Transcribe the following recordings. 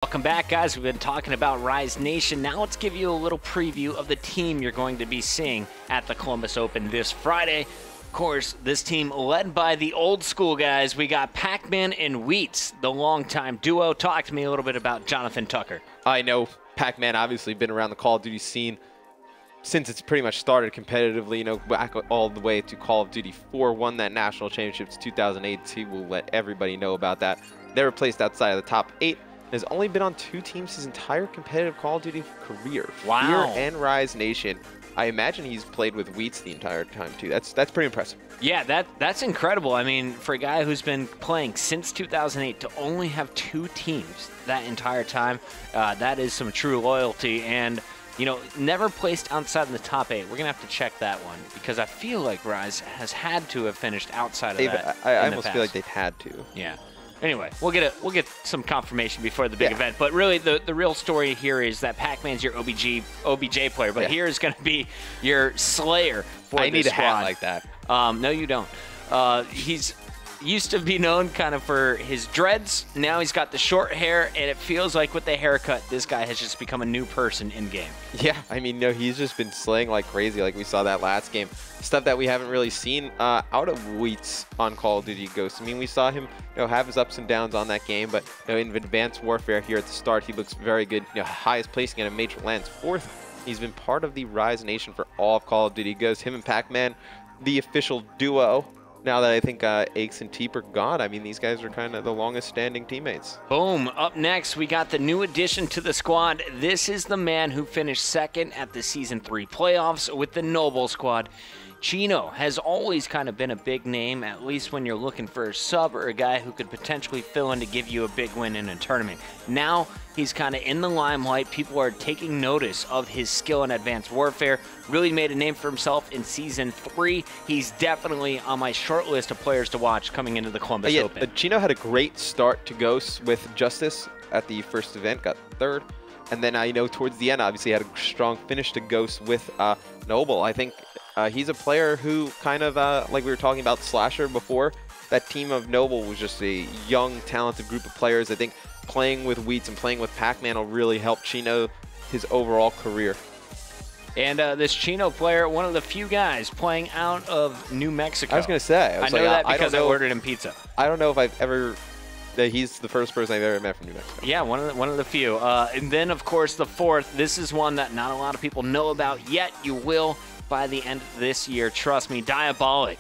Welcome back, guys. We've been talking about Rise Nation. Now let's give you a little preview of the team you're going to be seeing at the Columbus Open this Friday. Of course, this team led by the old school guys. We got Pac-Man and Wheats, the longtime duo. Talk to me a little bit about Jonathan Tucker. I know Pac-Man obviously been around the Call of Duty scene since it's pretty much started competitively, you know, back all the way to Call of Duty 4, won that national championships 2008. He will let everybody know about that. They were placed outside of the top 8. Has only been on 2 teams his entire competitive Call of Duty career. Wow. Fear and Rise Nation. I imagine he's played with Wheats the entire time too. That's pretty impressive. Yeah, that's incredible. I mean, for a guy who's been playing since 2008 to only have 2 teams that entire time, that is some true loyalty. And, you know, never placed outside of the top 8. We're going to have to check that one because I feel like Rise has had to have finished outside of that. I almost feel like they've had to. Yeah. Anyway, we'll get some confirmation before the big event. But really, the real story here is that Pac-Man's your OBJ player. But here is going to be your Slayer for I this need a squad. hat like that. No, you don't. He's used to be known kind of for his dreads. Now he's got the short hair, and it feels like with the haircut, this guy has just become a new person in game. Yeah, I mean, no, he's just been slaying like crazy, like we saw that last game. Stuff that we haven't really seen out of Wheats on Call of Duty Ghosts. I mean, we saw him, you know, have his ups and downs on that game, but you know, in Advanced Warfare here at the start, he looks very good. You know, highest placing at a major lands, 4th. He's been part of the Rise Nation for all of Call of Duty Ghosts. Him and Pac-Man, the official duo. Now that I think Aches and Teep are gone, I mean, these guys are kind of the longest standing teammates. Boom. Up next, we got the new addition to the squad. This is the man who finished 2nd at the Season 3 playoffs with the Noble squad. Chino has always kind of been a big name, at least when you're looking for a sub or a guy who could potentially fill in to give you a big win in a tournament. Now he's kind of in the limelight. People are taking notice of his skill in Advanced Warfare. Really made a name for himself in Season 3. He's definitely on my short list of players to watch coming into the Columbus Open. Chino had a great start to Ghosts with Justice at the first event, got 3rd. And then, you know, towards the end, obviously had a strong finish to Ghosts with Noble. I think he's a player who kind of, like we were talking about Slasher before, that team of Noble was just a young, talented group of players. I think playing with Wheats and playing with Pac-Man will really help Chino his overall career. And this Chino player, one of the few guys playing out of New Mexico. I was going to say. I know that because I ordered him pizza. I don't know if I've ever... He's the first person I've ever met from New Mexico. Yeah, one of the few. And then, of course, the 4th. This is one that not a lot of people know about yet. You will by the end of this year. Trust me, Diabolic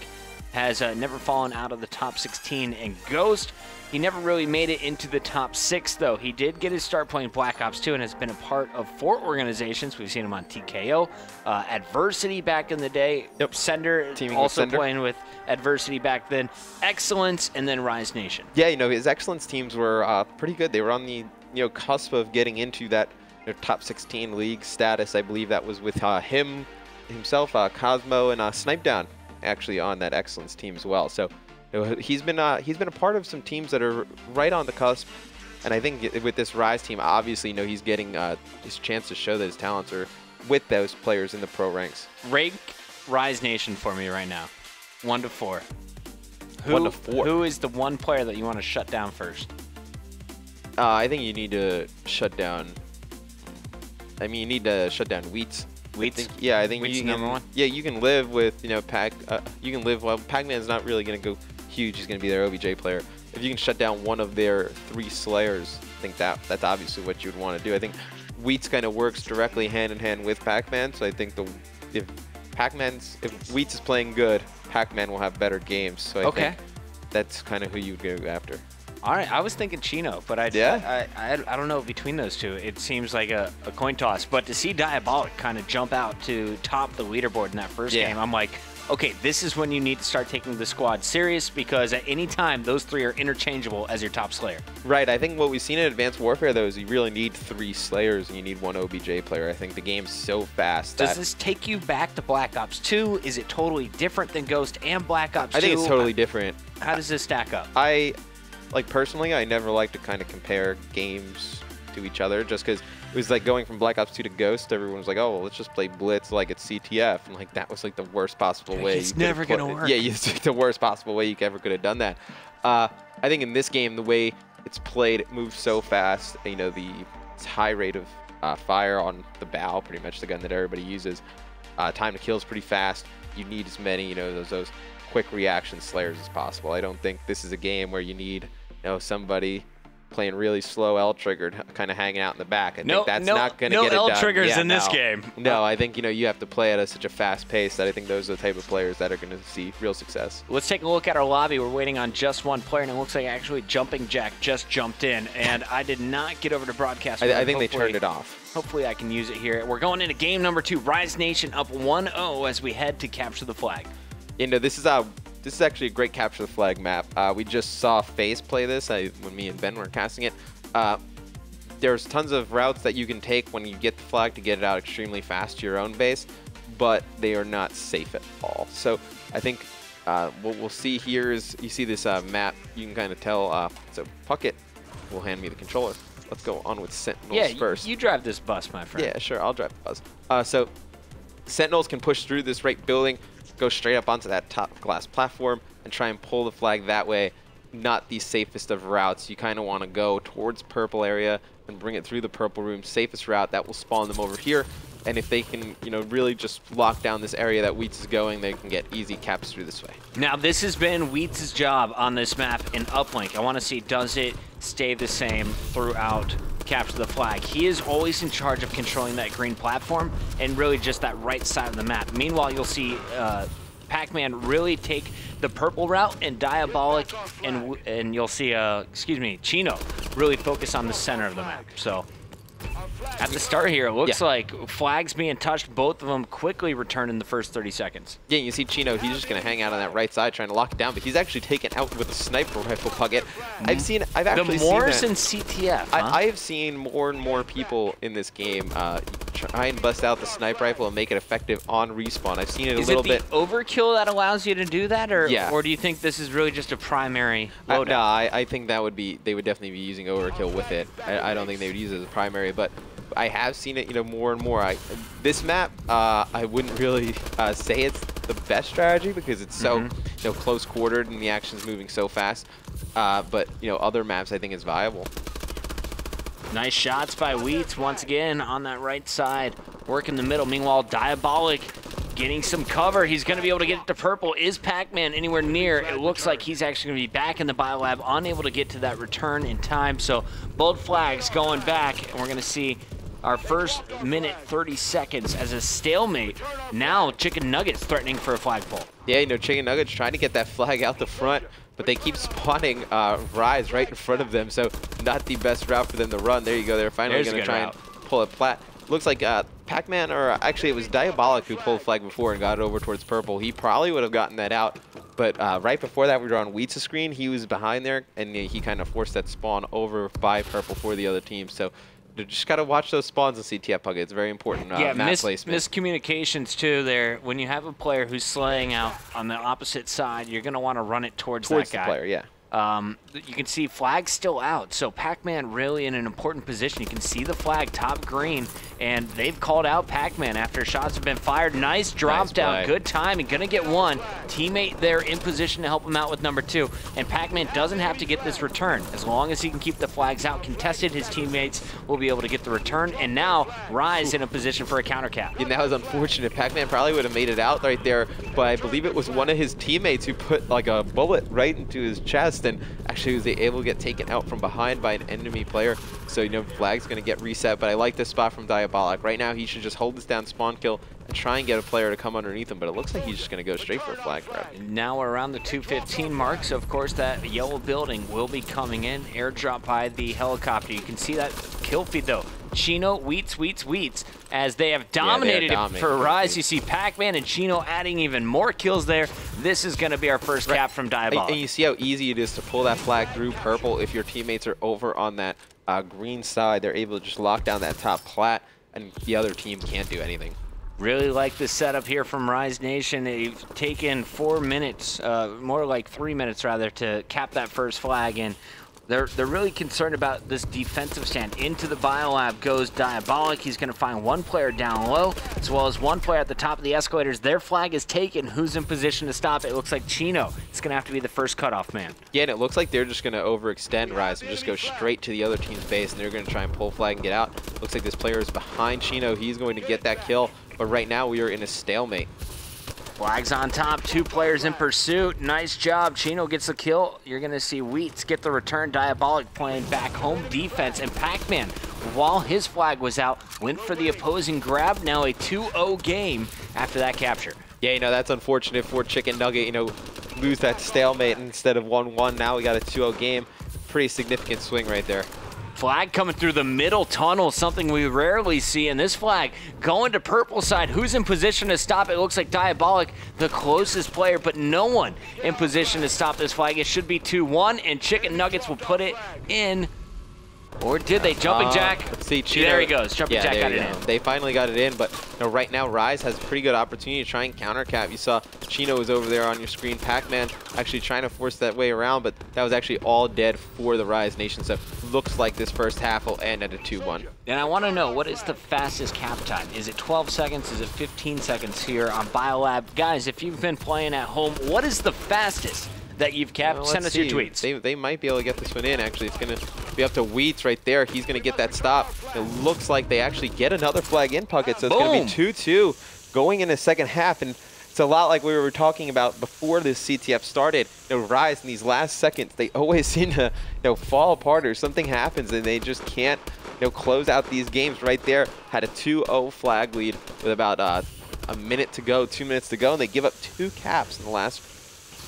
has never fallen out of the top 16 in Ghost. He never really made it into the top 6, though. He did get his start playing Black Ops 2 and has been a part of 4 organizations. We've seen him on TKO, Adversity back in the day. Yep. Sender, teaming also with Sender. playing with Adversity back then. Excellence, and then Rise Nation. Yeah, you know, his Excellence teams were pretty good. They were on the, you know, cusp of getting into that, you know, top 16 league status. I believe that was with himself, Cosmo, and Snipe Down actually on that Excellence team as well. So you know, he's been a part of some teams that are right on the cusp, and I think with this Rise team, obviously, you know, he's getting his chance to show that his talents are with those players in the pro ranks. Rank Rise Nation for me right now, 1 to 4. 1 to 4. Who is the one player that you want to shut down first? I think you need to shut down. I mean, you need to shut down Wheats. Wheats? I think Wheats you number can, 1? Yeah, you can live with, you know, you can live, well, Pac-Man's not really going to go huge. He's going to be their OBJ player. If you can shut down one of their 3 Slayers, I think that's obviously what you would want to do. I think Wheats kind of works directly hand in hand with Pac-Man, so I think if Wheats is playing good, Pac-Man will have better games. So I think that's kind of who you would go after. All right, I was thinking Chino, but I don't know between those two. It seems like a coin toss. But to see Diabolic kind of jump out to top the leaderboard in that first game, I'm like, okay, this is when you need to start taking the squad serious, because at any time, those 3 are interchangeable as your top Slayer. Right. I think what we've seen in Advanced Warfare, though, is you really need 3 Slayers and you need 1 OBJ player. I think the game's so fast. Does this take you back to Black Ops 2? Is it totally different than Ghost and Black Ops 2? I think it's totally different. How does this stack up? Like, personally, I never like to kind of compare games to each other, just because it was like going from Black Ops 2 to Ghost. Everyone was like, oh, well, let's just play Blitz like it's CTF. And like, that was like the worst possible way. It's never going to work. Yeah, it's like the worst possible way you ever could have done that. I think in this game, the way it's played, it moves so fast. You know, the high rate of fire on the bow, pretty much the gun that everybody uses. Time to kill is pretty fast. You need as many, you know, those quick reaction slayers as possible. I don't think this is a game where you need, you know, somebody playing really slow L triggered, kind of hanging out in the back. I think that's not going to get it done. No L triggers in this game. No, I think, you know, you have to play at such a fast pace that I think those are the type of players that are going to see real success. Let's take a look at our lobby. We're waiting on just one player, and it looks like actually Jumping Jack just jumped in, and I did not get over to broadcast. I think they turned it off. Hopefully I can use it here. We're going into game number 2. Rise Nation up 1-0 as we head to capture the flag. You know, this is actually a great capture the flag map. We just saw FaZe play this when me and Ben were casting it. There's tons of routes that you can take when you get the flag to get it out extremely fast to your own base, but they are not safe at all. So I think what we'll see here is, you see this map, you can kind of tell, so Puckett will hand me the controller. Let's go on with Sentinels first. You drive this bus, my friend. Yeah, sure, I'll drive the bus. So Sentinels can push through this right building, go straight up onto that top glass platform, and try and pull the flag that way. Not the safest of routes. You kind of want to go towards purple area and bring it through the purple room. Safest route, that will spawn them over here. And if they can, you know, really just lock down this area that Wheats is going, they can get easy caps through this way. Now, this has been Wheats' job on this map in uplink. I want to see, does it stay the same throughout capture the flag? He is always in charge of controlling that green platform and really just that right side of the map. Meanwhile, you'll see Pac-Man really take the purple route, and Diabolic and you'll see, Chino really focus on the center of the map. So at the start here, it looks like flags being touched, both of them quickly return in the first 30 seconds. Yeah, you see Chino, he's just going to hang out on that right side trying to lock it down, but he's actually taken out with a sniper rifle Puckett. I've actually seen the Morse and CTF, huh? I have seen more and more people in this game try and bust out the sniper rifle and make it effective on respawn. I've seen it a little bit. Is it the overkill that allows you to do that, or do you think this is really just a primary loadout? No, I think that would be, they would definitely be using overkill with it. I don't think they would use it as a primary, but I have seen it, you know, more and more. This map, I wouldn't really say it's the best strategy because it's so, you know, close quartered and the action's moving so fast. But you know, other maps I think is viable. Nice shots by Wheats once again on that right side. Work in the middle. Meanwhile, Diabolic getting some cover. He's going to be able to get it to purple. Is Pac-Man anywhere near? It looks like he's actually going to be back in the biolab, unable to get to that return in time. So both flags going back, and we're going to see our first minute 30 seconds as a stalemate. Now Chicken Nuggets threatening for a flagpole. Yeah, you know, Chicken Nuggets trying to get that flag out the front, but they keep spawning Rise right in front of them, so not the best route for them to run. There you go. They're finally going to try and pull it flat. Looks like Pac-Man, or actually it was Diabolic who pulled the flag before and got it over towards purple. He probably would have gotten that out, but right before that we were on Wheats' screen. He was behind there, and he kind of forced that spawn over by purple for the other team. So just got to watch those spawns in CTF Puckett. It's very important map placement. Miscommunications too there. When you have a player who's slaying out on the opposite side, you're going to want to run it towards that guy. The player, yeah. You can see flag still out, so Pac-Man really in an important position. You can see the flag top green, and they've called out Pac-Man after shots have been fired. Nice drop down, good timing, gonna get one. Teammate there in position to help him out with number 2, and Pac-Man doesn't have to get this return. As long as he can keep the flags out contested, his teammates will be able to get the return, and now Rise in a position for a counter cap. And that was unfortunate. Pac-Man probably would have made it out right there, but I believe it was one of his teammates who put like a bullet right into his chest, and actually was able to get taken out from behind by an enemy player. So, you know, flag's going to get reset, but I like this spot from Diabolic. Right now, he should just hold this down, spawn kill, and try and get a player to come underneath him, but it looks like he's just going to go straight for a flag grab. Now we're around the 2:15 mark, so of course that yellow building will be coming in. Airdrop by the helicopter. You can see that kill feed, though. Chino, Wheats, as they have dominated it for Rise. You see Pac-Man and Chino adding even more kills there. This is going to be our first cap from Diabolic. And you see how easy it is to pull that flag through purple if your teammates are over on that green side. They're able to just lock down that top plat, and the other team can't do anything. Really like the setup here from Rise Nation. They've taken 4 minutes, more like 3 minutes rather, to cap that first flag, and they're really concerned about this defensive stand. Into the biolab goes Diabolic. He's going to find one player down low, as well as one player at the top of the escalators. Their flag is taken. Who's in position to stop it? It looks like Chino is Wheat's going to have to be the first cutoff man. Yeah, and it looks like they're just going to overextend Rise and just go straight to the other team's base, and they're going to try and pull flag and get out. Looks like this player is behind Chino. He's going to get that kill, but right now we are in a stalemate. Flags on top, 2 players in pursuit. Nice job. Chino gets the kill. You're going to see Wheats get the return. Diabolic playing back home defense. And Pac-Man, while his flag was out, went for the opposing grab. Now a 2-0 game after that capture. Yeah, that's unfortunate for Chicken Nugget, lose that stalemate instead of 1-1. Now we got a 2-0 game. Pretty significant swing right there. Flag coming through the middle tunnel, something we rarely see. And this flag going to purple side. Who's in position to stop it? It looks like Diabolic, the closest player, but no one in position to stop this flag. It should be 2-1, and Chicken Nuggets will put it in. Or did they? Jumping Jack. Let's see. Chino. There he goes. Jumping Jack got it in. They finally got it in, but right now Rise has a pretty good opportunity to try and counter cap. You saw Chino was over there on your screen. Pac-Man actually trying to force that way around, but that was actually all dead for the Rise Nation. So looks like this first half will end at a 2-1. And I want to know, what is the fastest cap time? Is it 12 seconds? Is it 15 seconds here on Biolab? Guys, if you've been playing at home, what is the fastest that you've capped? Send us your tweets. They might be able to get this one in, actually. It's going to be up to Wheats right there. He's going to get that stop. It looks like they actually get another flag in Puckett, so it's going to be 2-2 going in the second half. And it's a lot like we were talking about before this CTF started. Rise in these last seconds, they always seem to fall apart or something happens and they just can't close out these games. Right there, had a 2-0 flag lead with about a minute to go, 2 minutes to go, and they give up 2 caps in the last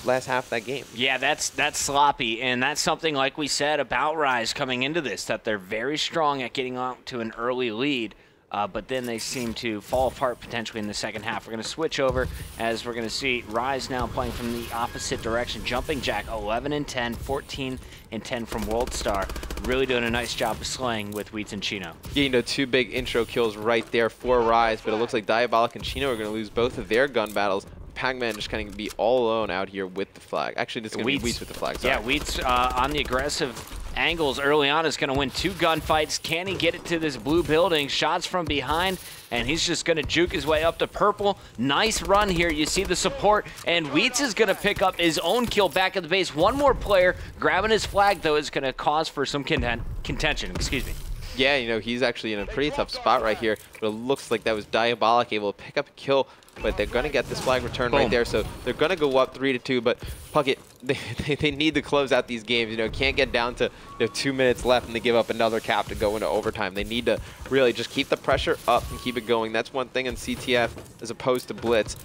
half of that game. Yeah, that's sloppy, and that's something like we said about Rise coming into this, that they're very strong at getting out to an early lead, but then they seem to fall apart potentially in the second half. We're going to switch over as we're going to see Rise now playing from the opposite direction. Jumping Jack, 11-10, 14-10 from World Star. Really doing a nice job of slaying with Wheats and Chino. Yeah, 2 big intro kills right there for Rise, but it looks like Diabolic and Chino are going to lose both of their gun battles. Pac-Man just kind of be all alone out here with the flag. Actually, this is going to be Wheats with the flag. Sorry. Yeah, Wheats on the aggressive angles early on is going to win 2 gunfights. Can he get it to this blue building? Shots from behind, and he's just going to juke his way up to purple. Nice run here. You see the support, and Wheats is going to pick up his own kill back at the base. One more player grabbing his flag, though, is going to cause for some contention. Excuse me. Yeah, he's actually in a pretty tough spot right here, but it looks like that was Diabolic able to pick up a kill, but they're going to get this flag returned right there, so they're going to go up 3-2, but Puckett, they need to close out these games. Can't get down to 2 minutes left and they give up another cap to go into overtime. They need to really just keep the pressure up and keep it going. That's one thing in CTF as opposed to Blitz.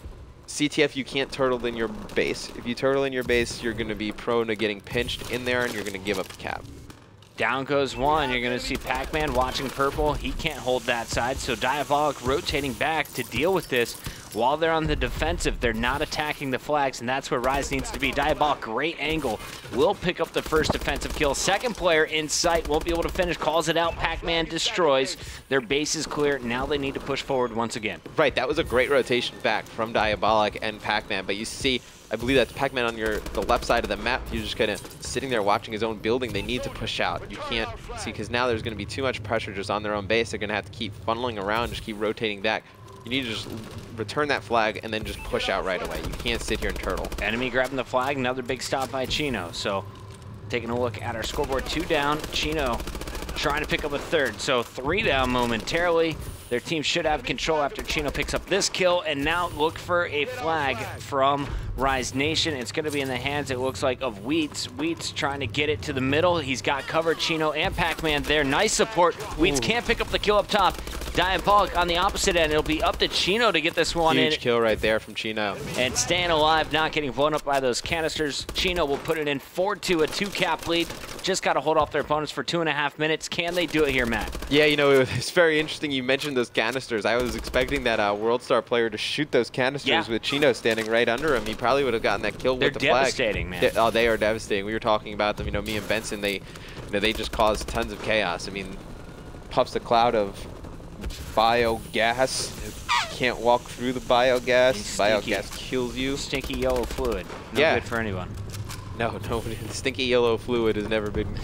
CTF, you can't turtle in your base. If you turtle in your base, you're going to be prone to getting pinched in there and you're going to give up the cap. Down goes one. You're going to see Pac-Man watching purple. He can't hold that side, so Diabolic rotating back to deal with this. While they're on the defensive, they're not attacking the flags, and that's where Rise needs to be. Diabolic, great angle, will pick up the first defensive kill. Second player in sight, won't be able to finish, calls it out. Pac-Man destroys. Their base is clear. Now they need to push forward once again. Right, that was a great rotation back from Diabolic and Pac-Man, but you see, I believe that's Pac-Man on the left side of the map. He's just kind of sitting there watching his own building. They need to push out. You can't see, because now there's going to be too much pressure just on their own base. They're going to have to keep funneling around, just keep rotating back. You need to just return that flag and then just push out right away. You can't sit here and turtle. Enemy grabbing the flag, another big stop by Chino. So taking a look at our scoreboard, 2 down. Chino trying to pick up a third. So 3 down momentarily. Their team should have control after Chino picks up this kill, and now look for a flag from Rise Nation. It's going to be in the hands, it looks like, of Wheats. Wheats trying to get it to the middle. He's got covered. Chino and Pac-Man there. Nice support. Wheats can't pick up the kill up top. Diabolic on the opposite end. It'll be up to Chino to get this one in. Huge kill right there from Chino. And staying alive, not getting blown up by those canisters. Chino will put it in 4-2, a 2-cap lead. Just got to hold off their opponents for 2.5 minutes. Can they do it here, Matt? Yeah, it's very interesting you mentioned those canisters. I was expecting that World Star player to shoot those canisters with Chino standing right under him. He probably would have gotten that kill with the flag. They're devastating, man. They are devastating. We were talking about them. Me and Benson, they just cause tons of chaos. I mean, puffs a cloud of biogas. Can't walk through the biogas. Biogas kills you. Stinky yellow fluid. No good for anyone. No, stinky yellow fluid has never been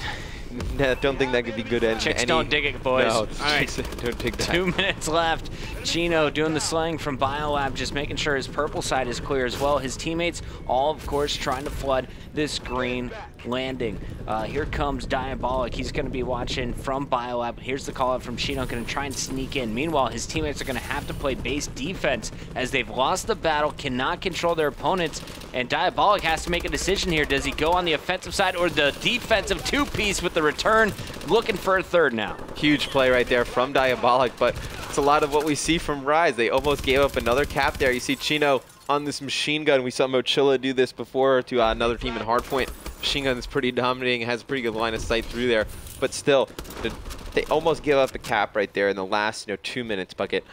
don't think that could be good. Chicks don't dig it, boys. No, all right. don't dig that. 2 minutes left. Chino doing the slaying from Biolab, just making sure his purple side is clear as well. His teammates all, of course, trying to flood this green landing. Here comes Diabolic. He's going to be watching from Biolab. Here's the call out from Chino, going to try and sneak in. Meanwhile, his teammates are going to have to play base defense as they've lost the battle, cannot control their opponents, and Diabolic has to make a decision here. Does he go on the offensive side or the defensive two-piece with the return? Looking for a third now. Huge play right there from Diabolic, but it's a lot of what we see from Rise. They almost gave up another cap there. You see Chino on this machine gun. We saw Mochilla do this before to another team in Hardpoint. Machine gun is pretty dominating, has a pretty good line of sight through there, but still, they almost give up a cap right there in the last 2 minutes bucket.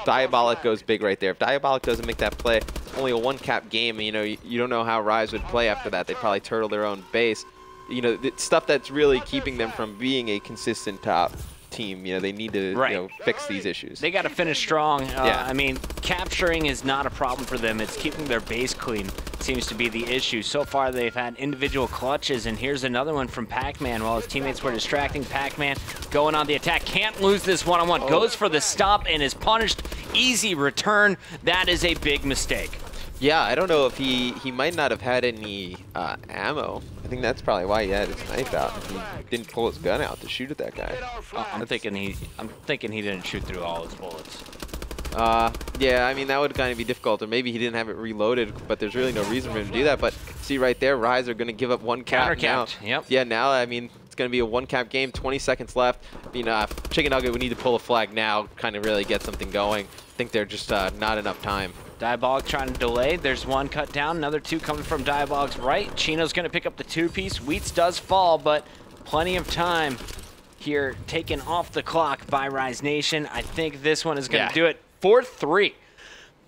Diabolic goes big right there. If Diabolic doesn't make that play, it's only a one-cap game. You don't know how Rise would play after that. They probably turtle their own base. It's stuff that's really keeping them from being a consistent top team. They need to fix these issues. They got to finish strong. Yeah. I mean, capturing is not a problem for them. It's keeping their base clean seems to be the issue. So far, they've had individual clutches, and here's another one from Pac-Man. While his teammates were distracting, Pac-Man going on the attack. Can't lose this one-on-one. Goes for the stop and is punished. Easy return. That is a big mistake. Yeah, I don't know if he might not have had any ammo. I think that's probably why he had his knife out. He didn't pull his gun out to shoot at that guy. I'm thinking he didn't shoot through all his bullets. Yeah, I mean, that would kind of be difficult, or maybe he didn't have it reloaded, but there's really no reason for him to do that. But see right there, Rise are going to give up one cap now. Yep. Yeah, now, I mean, it's going to be a one-cap game, 20 seconds left. Chicken Nugget would need to pull a flag now, kind of really get something going. I think they're just not enough time. Diabolic trying to delay. There's one cut down, another two coming from Diabolic's right. Chino's going to pick up the two-piece. Wheats does fall, but plenty of time here taken off the clock by Rise Nation. I think this one is going to do it. 4-3.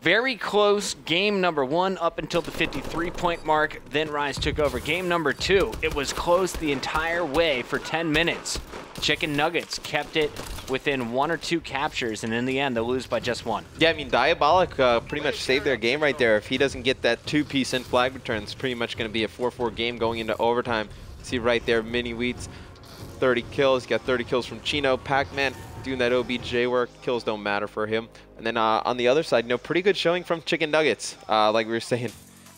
Very close game number one up until the 53-point mark. Then Rise took over. Game number two, it was close the entire way for 10 minutes. Chicken Nuggets kept it within one or two captures, and in the end, they'll lose by just one. Yeah, I mean, Diabolic pretty much saved their game right there. If he doesn't get that two-piece and flag return, it's pretty much going to be a 4-4 game going into overtime. See right there, Mini Wheats, 30 kills. He got 30 kills from Chino. Pac-Man doing that OBJ work. Kills don't matter for him. And then on the other side, pretty good showing from Chicken Nuggets. Like we were saying,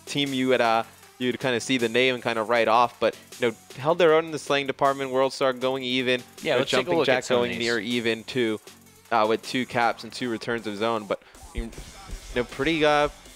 team you'd kind of see the name and kind of write off, but held their own in the slaying department. World Star going even. Yeah, let's take a Jumping look Jack at some going of near even too, with 2 caps and 2 returns of zone. But pretty.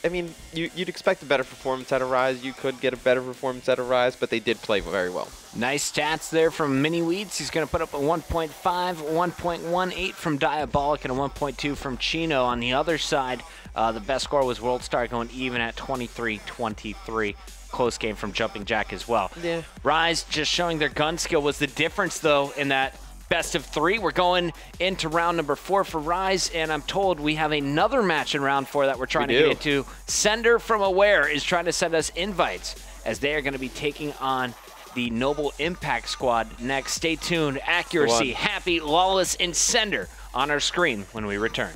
I mean, you'd expect a better performance out of Rise. You could get a better performance out of Rise, but they did play very well. Nice stats there from Mini Weeds. He's going to put up a 1.5, 1.18 from Diabolic, and a 1.2 from Chino. On the other side, the best score was World Star going even at 23-23. Close game from Jumping Jack as well. Yeah. Rise just showing their gun skill was the difference, though, in that best of 3. We're going into round number 4 for Rise, and I'm told we have another match in round 4 that we're trying to get into. Sender from Aware is trying to send us invites as they are going to be taking on the Noble Impact Squad next. Stay tuned. Accuracy, Happy, Lawless, and Sender on our screen when we return.